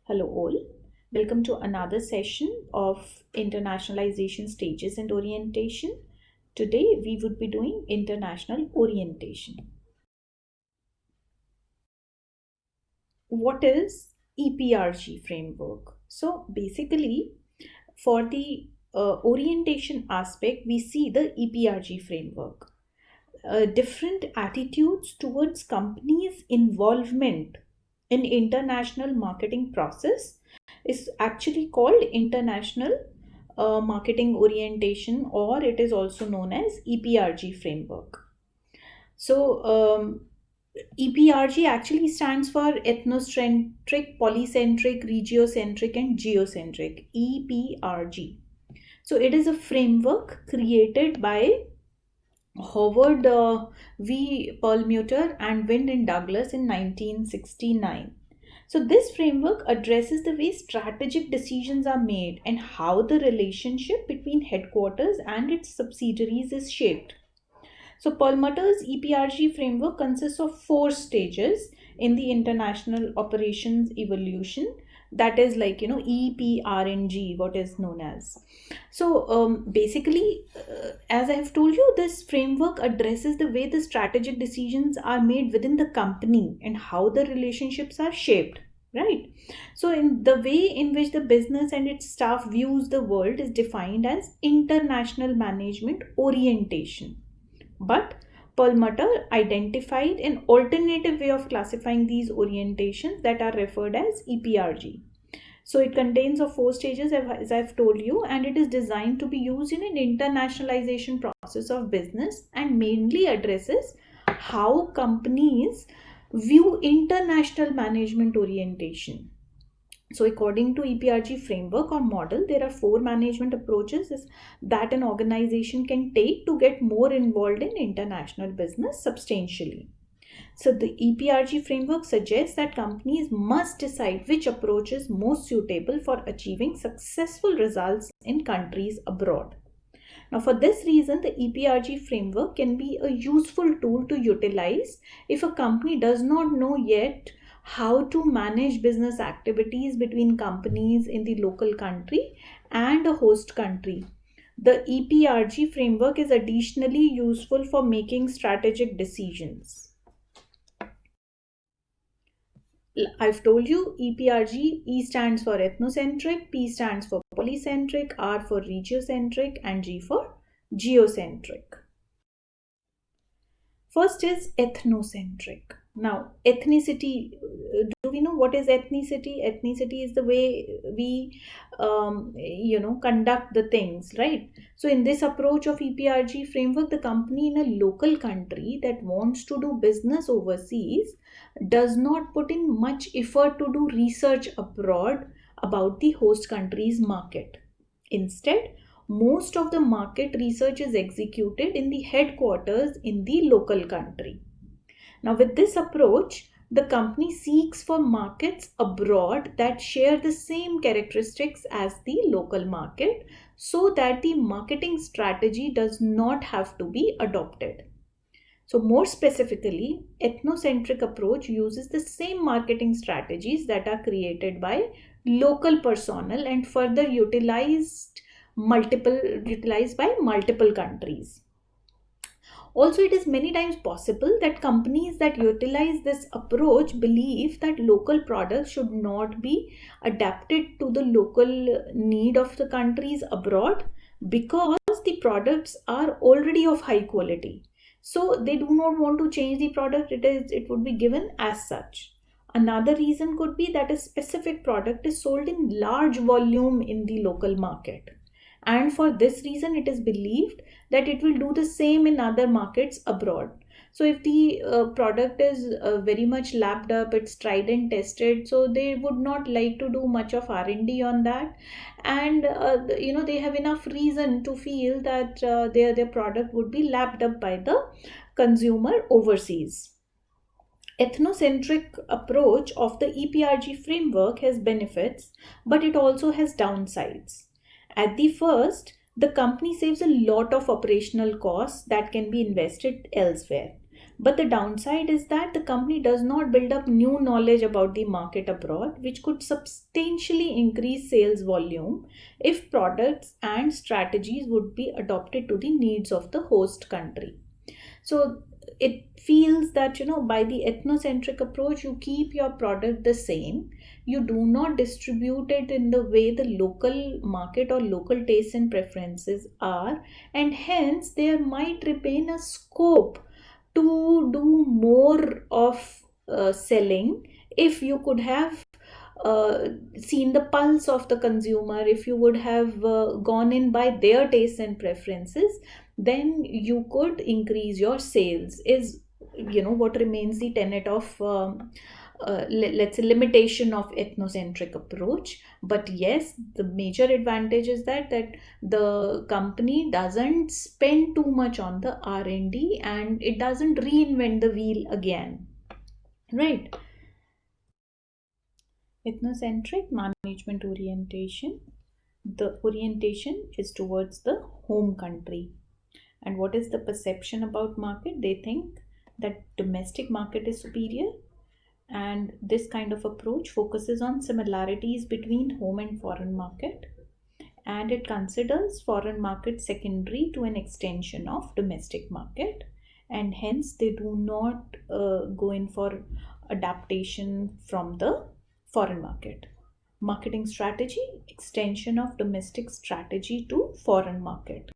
Hello all. Welcome to another session of Internationalization Stages and Orientation. Today we would be doing International Orientation. What is EPRG Framework? So basically for the orientation aspect we see the EPRG Framework. Different attitudes towards companies' involvement in international marketing process is actually called international marketing orientation, or it is also known as EPRG framework. So EPRG actually stands for Ethnocentric, Polycentric, Regiocentric and Geocentric. EPRG. So it is a framework created by Howard V. Perlmuter and Wind and Douglas in 1969. So, this framework addresses the way strategic decisions are made and how the relationship between headquarters and its subsidiaries is shaped. So, Perlmutter's EPRG framework consists of four stages in the international operations evolution. That is like, EPRNG, what is known as. So, basically, as I have told you, this framework addresses the way the strategic decisions are made within the company and how the relationships are shaped. Right. So, in the way in which the business and its staff views the world is defined as international management orientation. But Perlmutter identified an alternative way of classifying these orientations that are referred as EPRG. So it contains of four stages, as I've told you, and it is designed to be used in an internationalization process of business and mainly addresses how companies view international management orientation. So according to EPRG framework or model, there are four management approaches that an organization can take to get more involved in international business substantially. So the EPRG framework suggests that companies must decide which approach is most suitable for achieving successful results in countries abroad. Now, for this reason, the EPRG framework can be a useful tool to utilize if a company does not know yet how to manage business activities between companies in the local country and a host country. The EPRG framework is additionally useful for making strategic decisions. I've told you EPRG, E stands for ethnocentric, P stands for polycentric, R for regiocentric, and G for geocentric. First is ethnocentric. Now, ethnicity, do we know what is ethnicity? Ethnicity is the way we, conduct the things, right? So, in this approach of EPRG framework, the company in a local country that wants to do business overseas does not put in much effort to do research abroad about the host country's market. Instead, most of the market research is executed in the headquarters in the local country. Now, with this approach, the company seeks for markets abroad that share the same characteristics as the local market so that the marketing strategy does not have to be adopted. So, more specifically, ethnocentric approach uses the same marketing strategies that are created by local personnel and further utilized by multiple countries. Also, it is many times possible that companies that utilize this approach believe that local products should not be adapted to the local need of the countries abroad because the products are already of high quality. So they do not want to change the product, it would be given as such. Another reason could be that a specific product is sold in large volume in the local market. And for this reason, it is believed that it will do the same in other markets abroad. So if the product is very much lapped up, it's tried and tested, so they would not like to do much of R&D on that, and they have enough reason to feel that their product would be lapped up by the consumer overseas. Ethnocentric approach of the EPRG framework has benefits, but it also has downsides. At the first, the company saves a lot of operational costs that can be invested elsewhere. But the downside is that the company does not build up new knowledge about the market abroad, which could substantially increase sales volume if products and strategies would be adopted to the needs of the host country. So it feels that, by the ethnocentric approach, you keep your product the same. You do not distribute it in the way the local market or local tastes and preferences are, and hence there might remain a scope to do more of selling if you could have seen the pulse of the consumer, if you would have gone in by their tastes and preferences, then you could increase your sales, is what remains the tenet of let's say limitation of ethnocentric approach. But yes, the major advantage is that the company doesn't spend too much on the R&D, and it doesn't reinvent the wheel again, right? Ethnocentric management orientation. The orientation is towards the home country. And what is the perception about market? They think that domestic market is superior, and this kind of approach focuses on similarities between home and foreign market, and it considers foreign market secondary to an extension of domestic market, and hence they do not go in for adaptation from the foreign market. Marketing strategy: extension of domestic strategy to foreign market.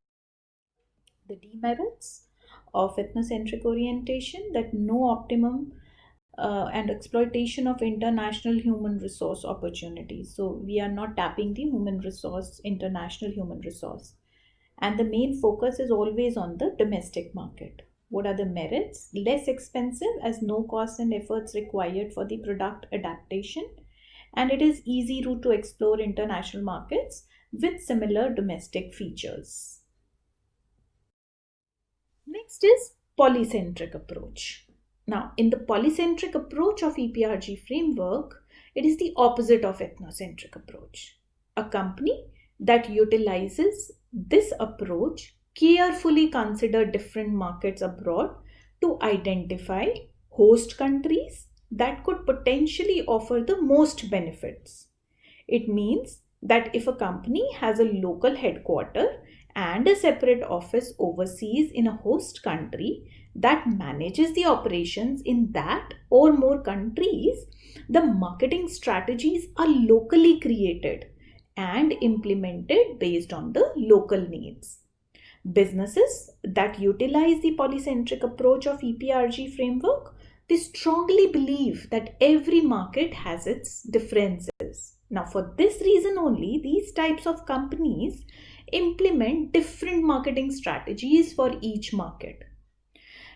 The demerits of ethnocentric orientation: that no optimum and exploitation of international human resource opportunities. So we are not tapping the international human resource. And the main focus is always on the domestic market. What are the merits? Less expensive, as no costs and efforts required for the product adaptation, and it is easy route to explore international markets with similar domestic features. Next is polycentric approach. Now, in the polycentric approach of EPRG framework, it is the opposite of ethnocentric approach. A company that utilizes this approach carefully consider different markets abroad to identify host countries that could potentially offer the most benefits. It means that if a company has a local headquarter and a separate office overseas in a host country that manages the operations in that or more countries, the marketing strategies are locally created and implemented based on the local needs. Businesses that utilize the polycentric approach of EPRG framework, they strongly believe that every market has its differences. Now, for this reason only, these types of companies implement different marketing strategies for each market.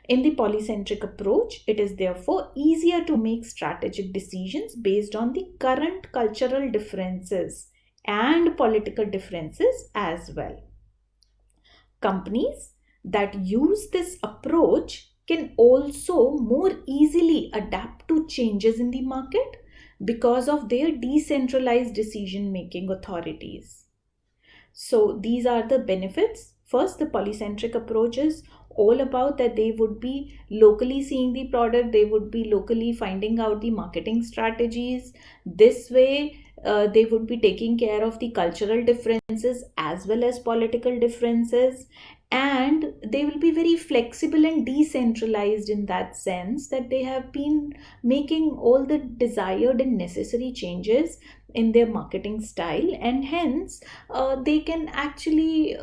In the polycentric approach, it is therefore easier to make strategic decisions based on the current cultural differences and political differences as well. Companies that use this approach can also more easily adapt to changes in the market because of their decentralized decision-making authorities. So these are the benefits. First, the polycentric approach is all about that they would be locally seeing the product, they would be locally finding out the marketing strategies. This way, they would be taking care of the cultural differences as well as political differences, and they will be very flexible and decentralized in that sense that they have been making all the desired and necessary changes in their marketing style, and hence they can actually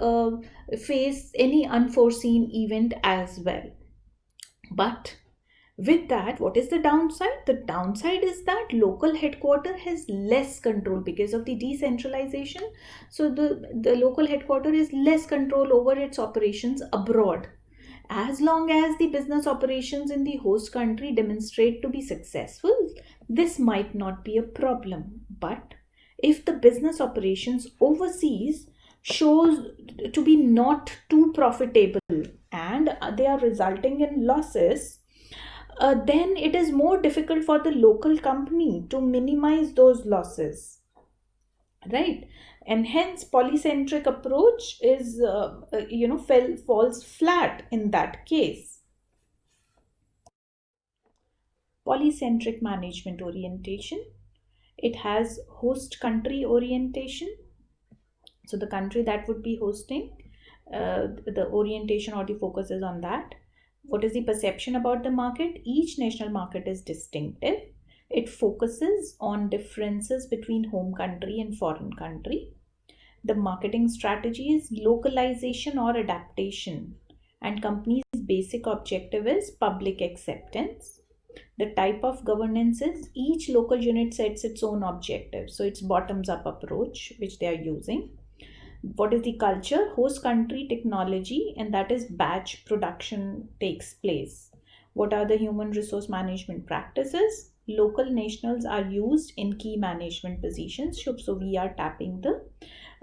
face any unforeseen event as well. But with that, what is the downside? The downside is that local headquarter has less control because of the decentralization. So the local headquarter has less control over its operations abroad. As long as the business operations in the host country demonstrate to be successful, this might not be a problem. But if the business operations overseas shows to be not too profitable and they are resulting in losses, then it is more difficult for the local company to minimize those losses, right? And hence polycentric approach is falls flat in that case. polycentric management orientation. It has host country orientation. So the country that would be hosting, the orientation or the focus is on that. What is the perception about the market? Each national market is distinctive. It focuses on differences between home country and foreign country. The marketing strategy is localization or adaptation, and company's basic objective is public acceptance. The type of governance is each local unit sets its own objective. So it's bottoms up approach which they are using. What is the culture? Host country technology, and that is batch production takes place. What are the human resource management practices? Local nationals are used in key management positions. So we are tapping the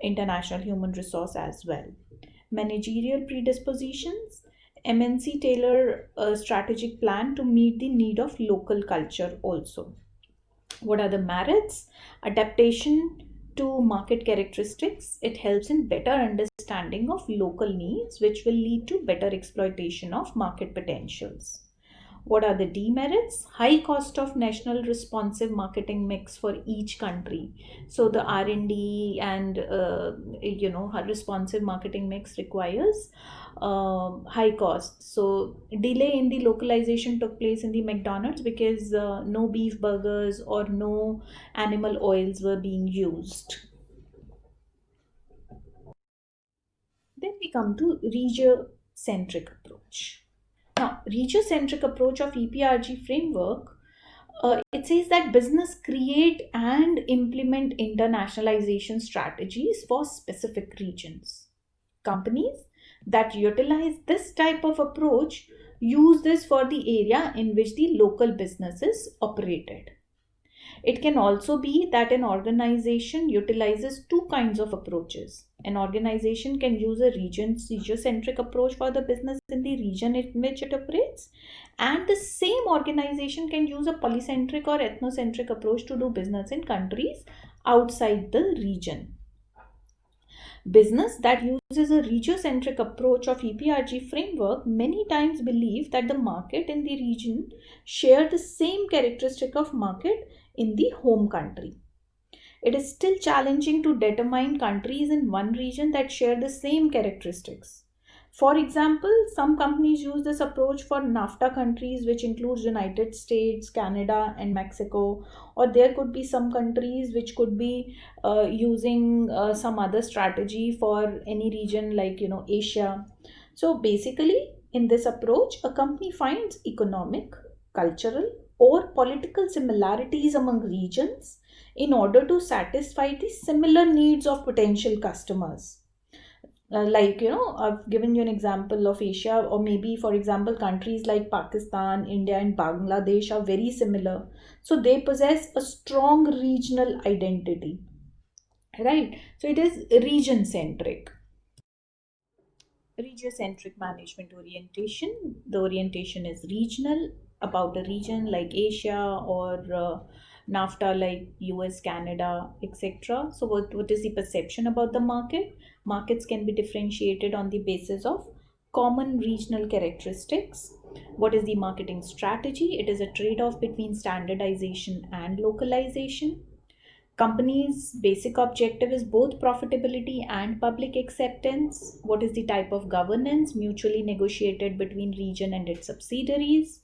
international human resource as well. Managerial predispositions. MNC tailor a strategic plan to meet the need of local culture also. What are the merits? Adaptation to market characteristics. It helps in better understanding of local needs, which will lead to better exploitation of market potentials. What are the demerits? High cost of national responsive marketing mix for each country. So the R&D and responsive marketing mix requires high cost. So delay in the localization took place in the McDonald's because no beef burgers or no animal oils were being used. Then we come to regiocentric approach. Now, regiocentric approach of EPRG framework, it says that business create and implement internationalization strategies for specific regions. Companies that utilize this type of approach use this for the area in which the local business is operated. It can also be that an organization utilizes two kinds of approaches. An organization can use a regiocentric approach for the business in the region in which it operates, and the same organization can use a polycentric or ethnocentric approach to do business in countries outside the region. Business that uses a regiocentric approach of EPRG framework many times believe that the market in the region share the same characteristic of market in the home country. It is still challenging to determine countries in one region that share the same characteristics. For example, some companies use this approach for NAFTA countries, which includes United States, Canada, and Mexico. Or there could be some countries which could be using some other strategy for any region like Asia. So basically, in this approach, a company finds economic, cultural, or political similarities among regions in order to satisfy the similar needs of potential customers. I've given you an example of Asia, or maybe, for example, countries like Pakistan, India, and Bangladesh are very similar. So they possess a strong regional identity, right? So it is region centric. Regiocentric management orientation. The orientation is regional, about a region like Asia, or NAFTA like US, Canada, etc. So what is the perception about the market? Markets can be differentiated on the basis of common regional characteristics. What is the marketing strategy? It is a trade-off between standardization and localization. Company's basic objective is both profitability and public acceptance. What is the type of governance? Mutually negotiated between region and its subsidiaries.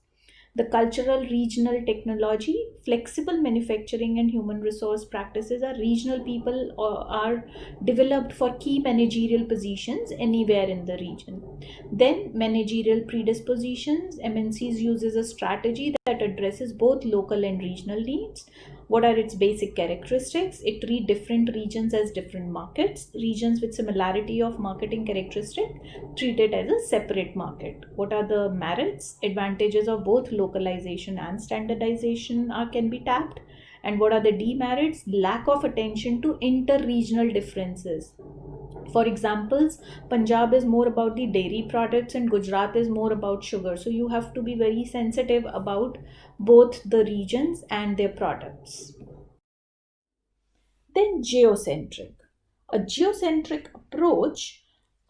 The cultural regional technology, flexible manufacturing and human resource practices are regional people or are developed for key managerial positions anywhere in the region. Then managerial predispositions, MNCs uses a strategy that addresses both local and regional needs. What are its basic characteristics? It treats different regions as different markets. Regions with similarity of marketing characteristic treated as a separate market. What are the merits? Advantages of both localization and standardization can be tapped. And what are the demerits? Lack of attention to inter-regional differences. For examples, Punjab is more about the dairy products and Gujarat is more about sugar. So you have to be very sensitive about both the regions and their products. Then geocentric. A geocentric approach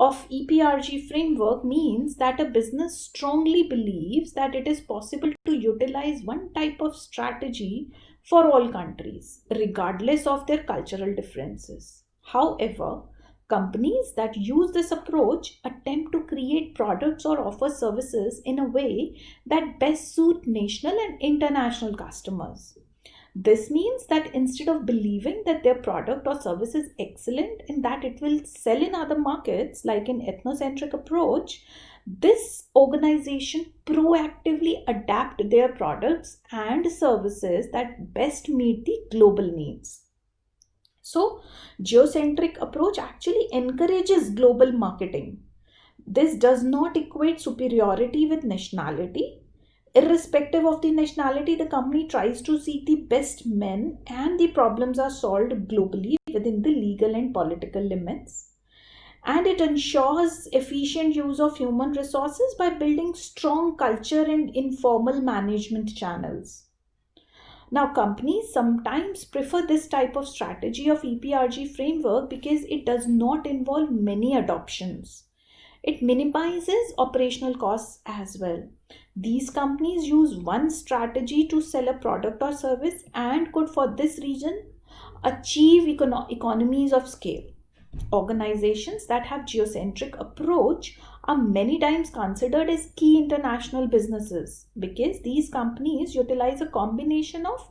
of EPRG framework means that a business strongly believes that it is possible to utilize one type of strategy for all countries, regardless of their cultural differences. However, companies that use this approach attempt to create products or offer services in a way that best suit national and international customers. This means that instead of believing that their product or service is excellent and that it will sell in other markets, like an ethnocentric approach, this organization proactively adapt their products and services that best meet the global needs. So, geocentric approach actually encourages global marketing. This does not equate superiority with nationality. Irrespective of the nationality, the company tries to seek the best men and the problems are solved globally within the legal and political limits. And it ensures efficient use of human resources by building strong culture and informal management channels. Now, companies sometimes prefer this type of strategy of EPRG framework because it does not involve many adoptions. It minimizes operational costs as well. These companies use one strategy to sell a product or service and could, for this reason, achieve economies of scale. Organizations that have geocentric approach are many times considered as key international businesses because these companies utilize a combination of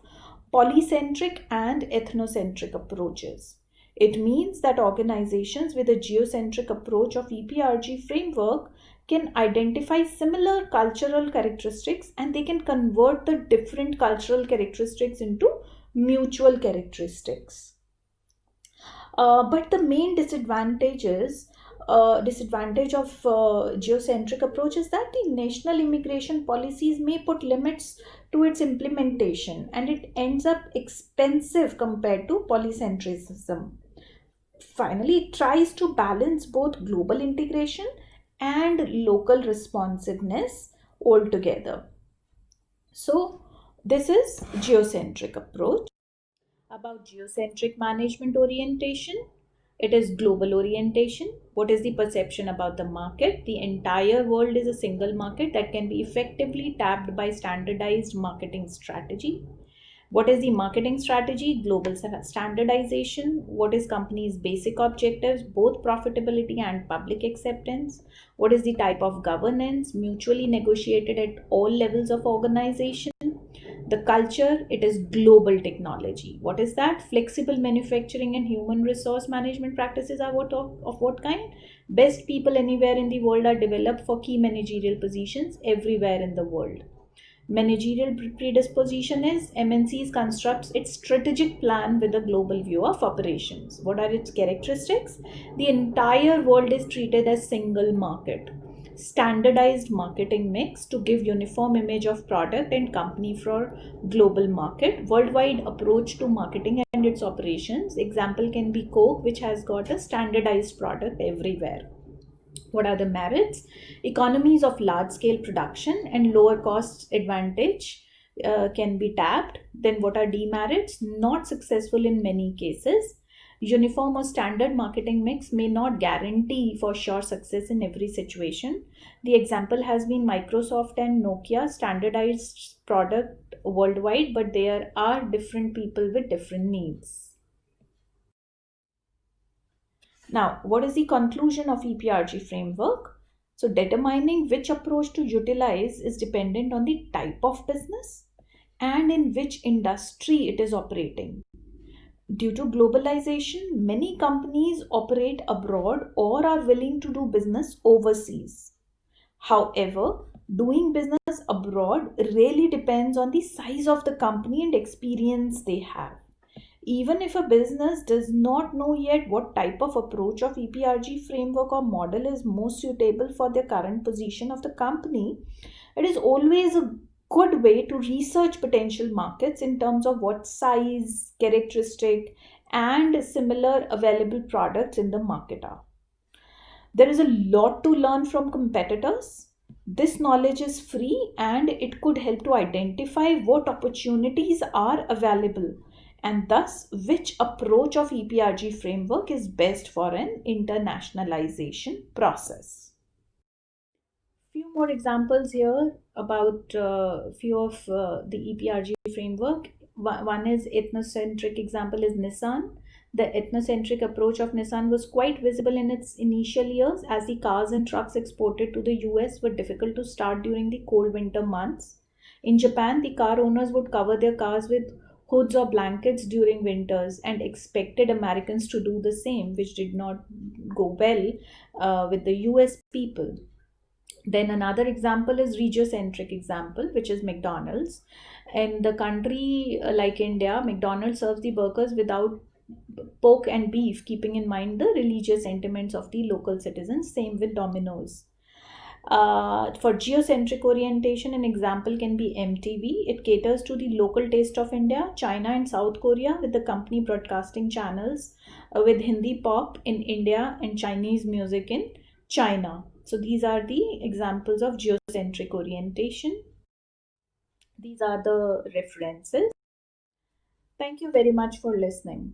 polycentric and ethnocentric approaches. It means that organizations with a geocentric approach of EPRG framework can identify similar cultural characteristics and they can convert the different cultural characteristics into mutual characteristics. But the main disadvantage of geocentric approach is that the national immigration policies may put limits to its implementation and it ends up expensive compared to polycentrism. Finally, it tries to balance both global integration and local responsiveness altogether. So, this is geocentric approach. About geocentric management orientation, it is global orientation. What is the perception about the market? The entire world is a single market that can be effectively tapped by standardized marketing strategy. What is the marketing strategy? Global standardization. What is company's basic objectives? Both profitability and public acceptance. What is the type of governance? Mutually negotiated at all levels of organization. The culture, it is global technology. What is that? Flexible manufacturing and human resource management practices are of what kind? Best people anywhere in the world are developed for key managerial positions everywhere in the world. Managerial predisposition is MNCs constructs its strategic plan with a global view of operations. What are its characteristics? The entire world is treated as single market. Standardized marketing mix to give uniform image of product and company for global market. Worldwide approach to marketing and its operations. Example can be Coke, which has got a standardized product everywhere. What are the merits? Economies of large scale production and lower cost advantage can be tapped. Then what are demerits? Not successful in many cases. Uniform or standard marketing mix may not guarantee for sure success in every situation. The example has been Microsoft and Nokia standardized product worldwide, but there are different people with different needs. Now, what is the conclusion of EPRG framework? So, determining which approach to utilize is dependent on the type of business and in which industry it is operating. Due to globalization, many companies operate abroad or are willing to do business overseas. However, doing business abroad really depends on the size of the company and experience they have. Even if a business does not know yet what type of approach of EPRG framework or model is most suitable for their current position of the company, it is always a good way to research potential markets in terms of what size, characteristic, and similar available products in the market are. There is a lot to learn from competitors. This knowledge is free and it could help to identify what opportunities are available and thus which approach of EPRG framework is best for an internationalization process. Few more examples here about few of the EPRG framework. One is ethnocentric example is Nissan. The ethnocentric approach of Nissan was quite visible in its initial years, as the cars and trucks exported to the US were difficult to start during the cold winter months. In Japan, the car owners would cover their cars with hoods or blankets during winters and expected Americans to do the same, which did not go well with the US people. Then another example is regiocentric example, which is McDonald's. In the country like India, McDonald's serves the burgers without pork and beef, keeping in mind the religious sentiments of the local citizens. Same with Domino's. For geocentric orientation, an example can be MTV. It caters to the local taste of India, China, and South Korea, with the company broadcasting channels with Hindi pop in India and Chinese music in China. So, these are the examples of geocentric orientation. These are the references. Thank you very much for listening.